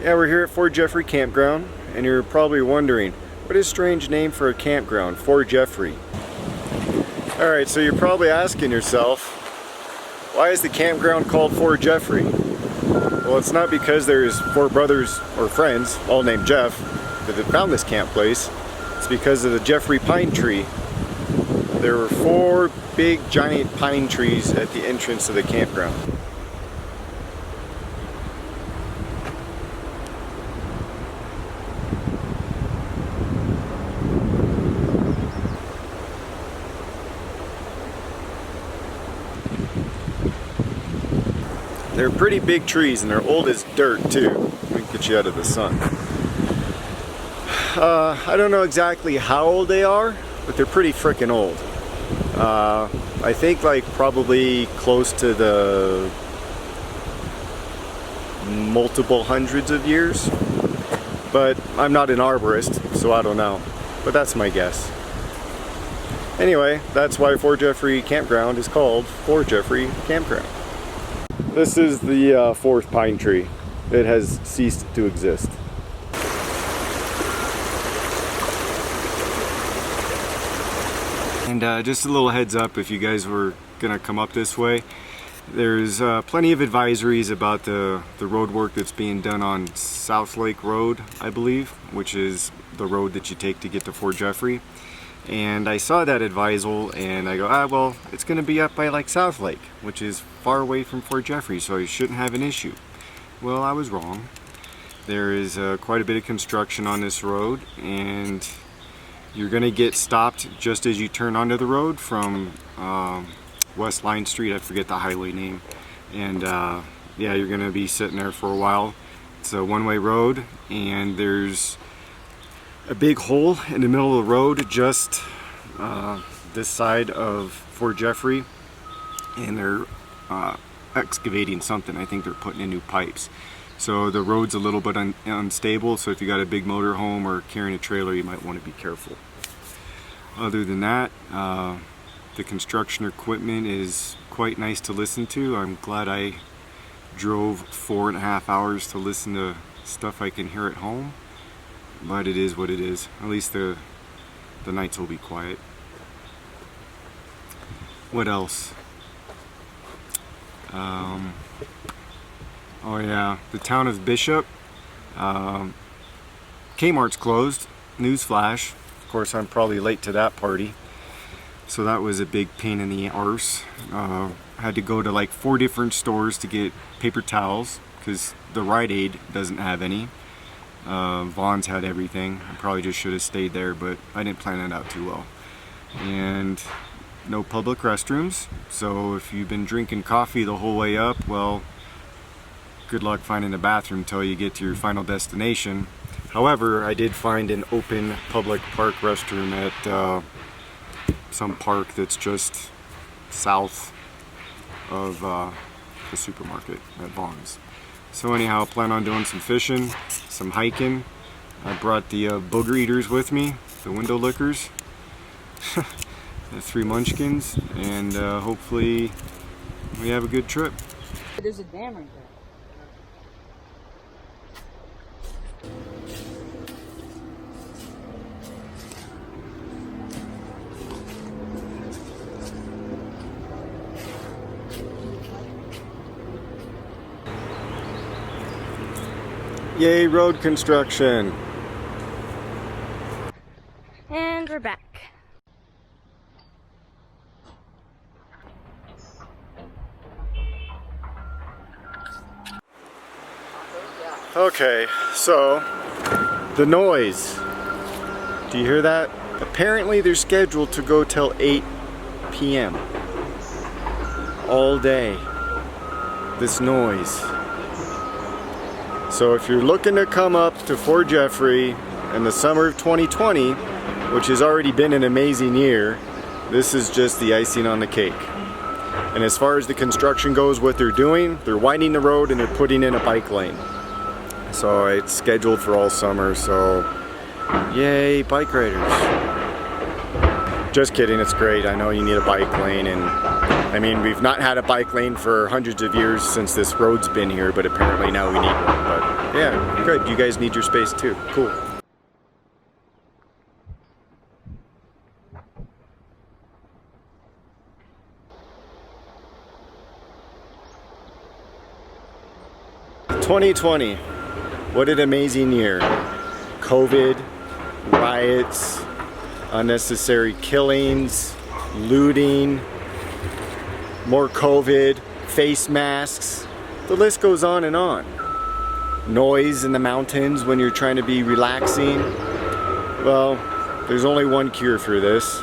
Yeah, we're here at Four Jeffery Campground, and you're probably wondering, what is a strange name for a campground, Four Jeffery? Alright, so you're probably asking yourself, why is the campground called Four Jeffery? Well, it's not because there's four brothers or friends, all named Jeff, that have found this camp place. It's because of the Jeffery pine tree. There were four big giant pine trees at the entrance of the campground. They're pretty big trees and they're old as dirt too. Let me get you out of the sun. I don't know exactly how old they are, but they're pretty freaking old. I think like probably close to the multiple hundreds of years. But I'm not an arborist, so I don't know. But that's my guess. Anyway, that's why Four Jeffery Campground is called Four Jeffery Campground. This is the fourth pine tree. It has ceased to exist. And just a little heads up, if you guys were gonna come up this way, there's plenty of advisories about the road work that's being done on South Lake Road, I believe, which is the road that you take to get to Four Jeffery. And I saw that advisal and I go, well, it's going to be up by like South Lake, which is far away from Four Jeffery, so you shouldn't have an issue. Well, I was wrong. There is quite a bit of construction on this road, and you're going to get stopped just as you turn onto the road from West Line Street. I forget the highway name. And yeah, you're going to be sitting there for a while. It's a one-way road, and there's a big hole in the middle of the road just this side of Fort Jeffery, and they're excavating something. I think they're putting in new pipes. So the road's a little bit unstable, so if you got a big motor home or carrying a trailer, you might want to be careful. Other than that, the construction equipment is quite nice to listen to. I'm glad I drove 4.5 hours to listen to stuff I can hear at home. But it is what it is. At least the nights will be quiet. What else? Oh yeah, the town of Bishop. Kmart's closed. Newsflash. Of course, I'm probably late to that party. So that was a big pain in the arse. Had to go to like 4 different stores to get paper towels because the Rite Aid doesn't have any. Vaughn's had everything. I probably just should have stayed there, but I didn't plan it out too well. And no public restrooms, so if you've been drinking coffee the whole way up, well, good luck finding a bathroom until you get to your final destination. However, I did find an open public park restroom at some park that's just south of the supermarket at Vaughn's. So anyhow, plan on doing some fishing, some hiking. I brought the booger eaters with me, the window lickers, the 3 munchkins, and hopefully we have a good trip. There's a dam right Yay, road construction! And we're back. Okay, so the noise. Do you hear that? Apparently they're scheduled to go till 8 p.m. all day. This noise. So if you're looking to come up to Fort Jeffery in the summer of 2020, which has already been an amazing year, this is just the icing on the cake. And as far as the construction goes, what they're doing, they're widening the road and they're putting in a bike lane. So it's scheduled for all summer, so yay, bike riders. Just kidding, it's great. I know you need a bike lane, and I mean, we've not had a bike lane for hundreds of years since this road's been here, but apparently now we need one. But yeah, good. You guys need your space too. Cool. "2020, what an amazing year. COVID, riots, unnecessary killings, looting, more COVID, face masks, the list goes on and on. Noise in the mountains when you're trying to be relaxing. Well, there's only one cure for this.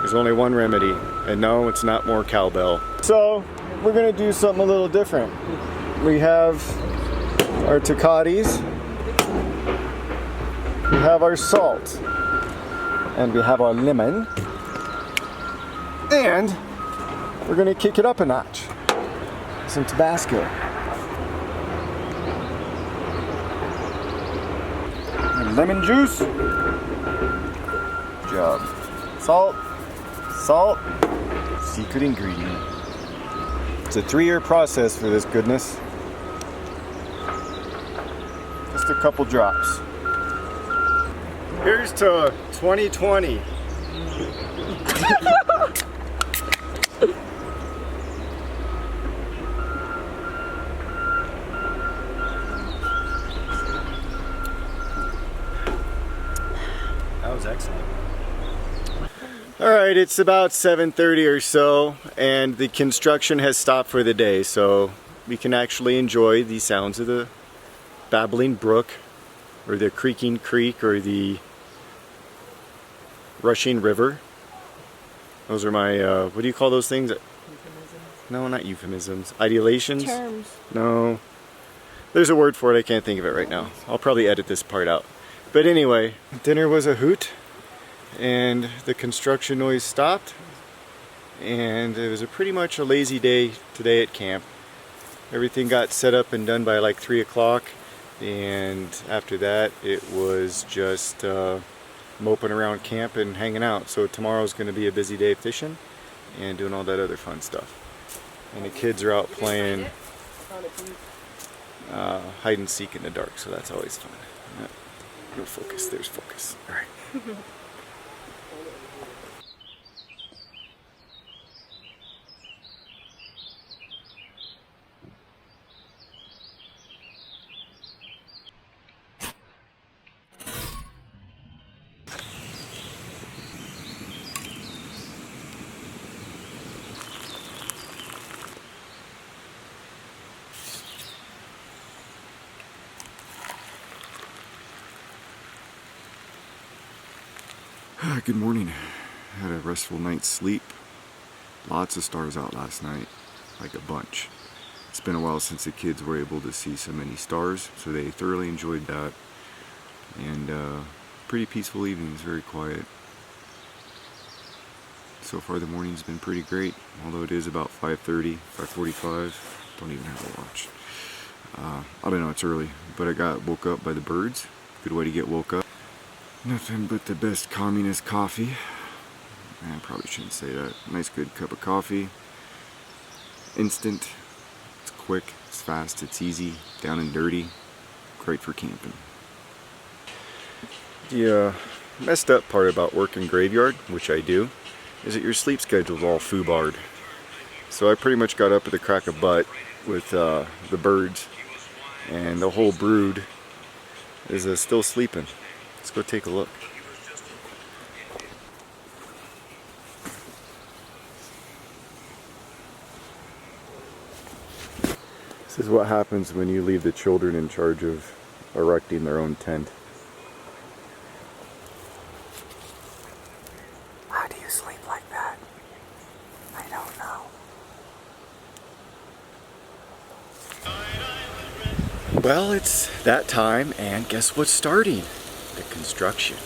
There's only one remedy, and no, it's not more cowbell. So, we're gonna do something a little different. We have our Tecates, we have our salt, and we have our lemon, and we're gonna kick it up a notch. Some Tabasco. And lemon juice. Good job. Salt, salt, secret ingredient. It's a 3-year process for this goodness. Just a couple drops. Here's to 2020. That was excellent. Alright, it's about 7:30 or so, and the construction has stopped for the day, so we can actually enjoy the sounds of the babbling brook, or the creaking creek, or the rushing river. Those are my, what do you call those things? Euphemisms? No, not euphemisms. Idealations? Terms. No. There's a word for it, I can't think of it right now. I'll probably edit this part out. But anyway, dinner was a hoot, and the construction noise stopped, and it was pretty much a lazy day today at camp. Everything got set up and done by like 3 o'clock, and after that it was just moping around camp and hanging out. So tomorrow's going to be a busy day fishing and doing all that other fun stuff. And the kids are out playing hide and seek in the dark, so that's always fun. No focus, there's focus. All right. Good morning. Had a restful night's sleep. Lots of stars out last night, like a bunch. It's been a while since the kids were able to see so many stars, so they thoroughly enjoyed that. And pretty peaceful evenings, very quiet. So far the morning's been pretty great, although it is about 5:30, 5:45. Don't even have a watch. I don't know, it's early, but I got woke up by the birds. Good way to get woke up. Nothing but the best communist coffee. I probably shouldn't say that. Nice good cup of coffee. Instant. It's quick, it's fast, it's easy, down and dirty. Great for camping. The messed up part about working graveyard, which I do, is that your sleep schedule's all foobarred. So I pretty much got up at the crack of butt with the birds, and the whole brood is still sleeping. Let's go take a look. This is what happens when you leave the children in charge of erecting their own tent. How do you sleep like that? I don't know. Well, it's that time, and guess what's starting? The construction.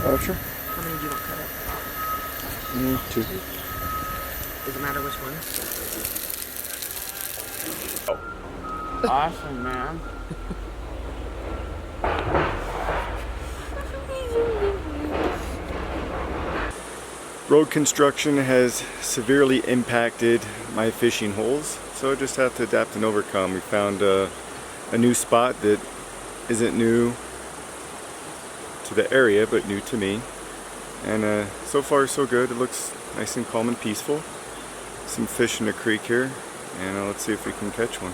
Oh, sure. How many do you want cut up? 2. Does it matter which one? Awesome, man. Road construction has severely impacted my fishing holes, so I just have to adapt and overcome. We found a new spot that isn't new to the area, but new to me. And so far so good. It looks nice and calm and peaceful. Some fish in the creek here, and let's see if we can catch one.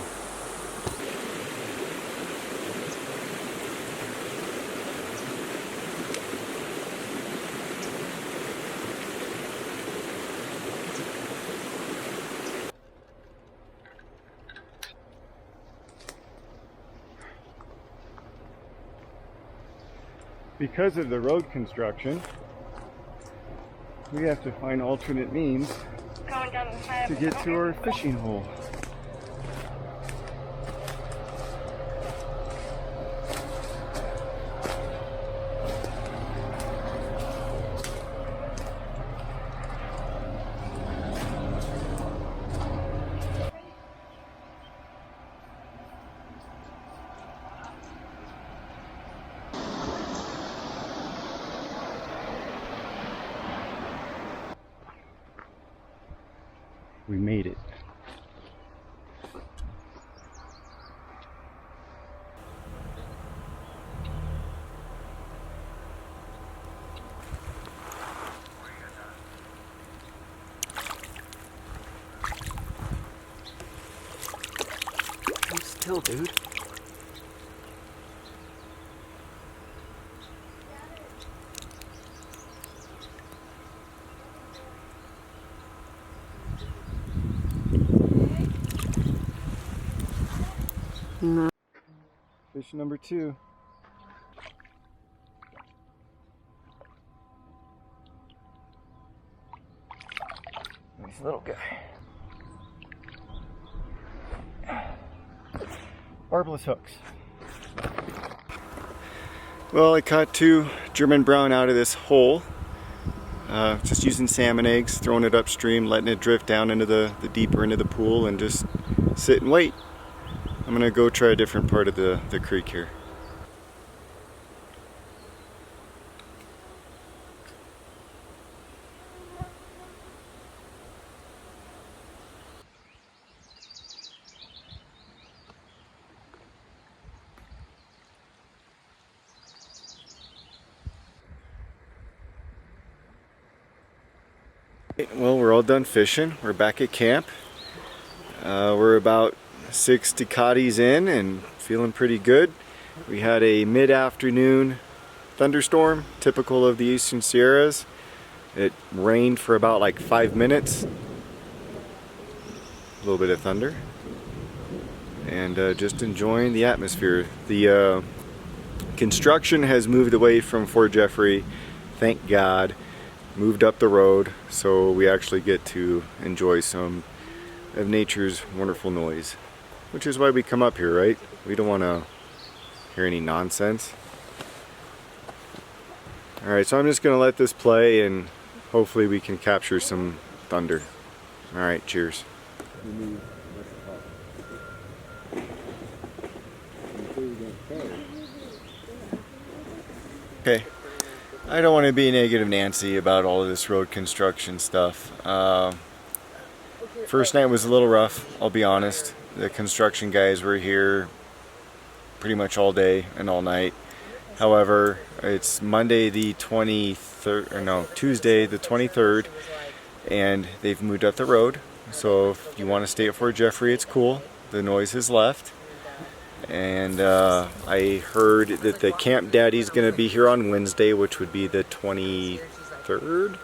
Because of the road construction, we have to find alternate means to get to our fishing hole. We made it. Hold still, dude. No. Fish number 2. Nice little guy. Barbless hooks. Well, I caught 2 German brown out of this hole. Just using salmon eggs, throwing it upstream, letting it drift down into the deeper into the pool, and just sit and wait. I'm gonna go try a different part of the creek here. Well, we're all done fishing. We're back at camp. We're about 6 Ducatis in and feeling pretty good. We had a mid-afternoon thunderstorm, typical of the Eastern Sierras. It rained for about like 5 minutes. A little bit of thunder. And just enjoying the atmosphere. The construction has moved away from Four Jeffery, thank God. Moved up the road, so we actually get to enjoy some of nature's wonderful noise. Which is why we come up here, right? We don't want to hear any nonsense. Alright, so I'm just going to let this play and hopefully we can capture some thunder. Alright, cheers. Okay, I don't want to be negative Nancy about all of this road construction stuff. First night was a little rough, I'll be honest. The construction guys were here pretty much all day and all night. However, it's Monday the 23rd, or no, Tuesday the 23rd, and they've moved up the road. So if you want to stay at Four Jeffery, it's cool. The noise has left. And I heard that the Camp Daddy's going to be here on Wednesday, which would be the 23rd?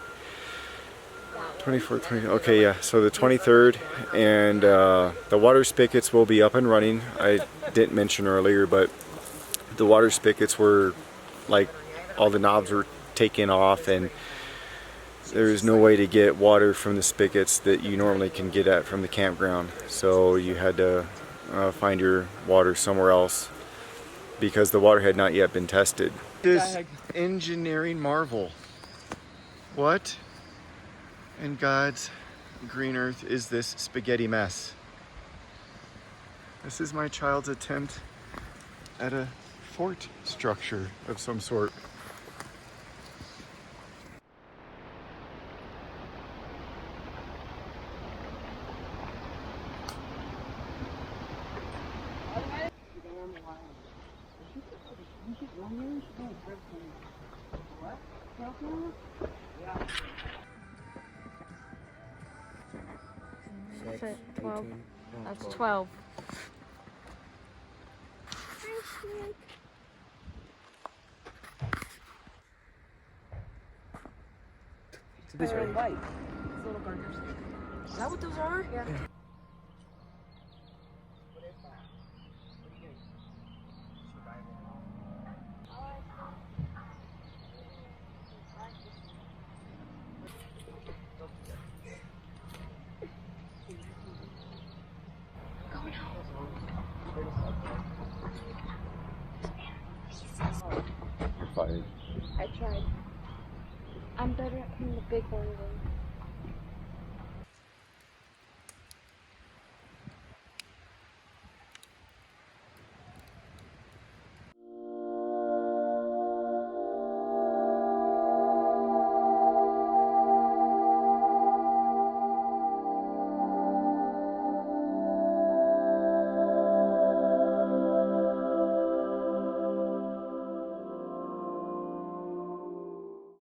24th, 20, okay, yeah, so the 23rd, and the water spigots will be up and running. I didn't mention earlier, but the water spigots were, like, all the knobs were taken off, and there's no way to get water from the spigots that you normally can get at from the campground. So you had to find your water somewhere else because the water had not yet been tested. This engineering marvel. What in God's green earth is this spaghetti mess? This is my child's attempt at a fort structure of some sort. That's it, 12. 18, no, That's 12. 12. So this They're way. white. These little garters. Is that what those are? Yeah. Fired. I tried. I'm better at hitting the big one than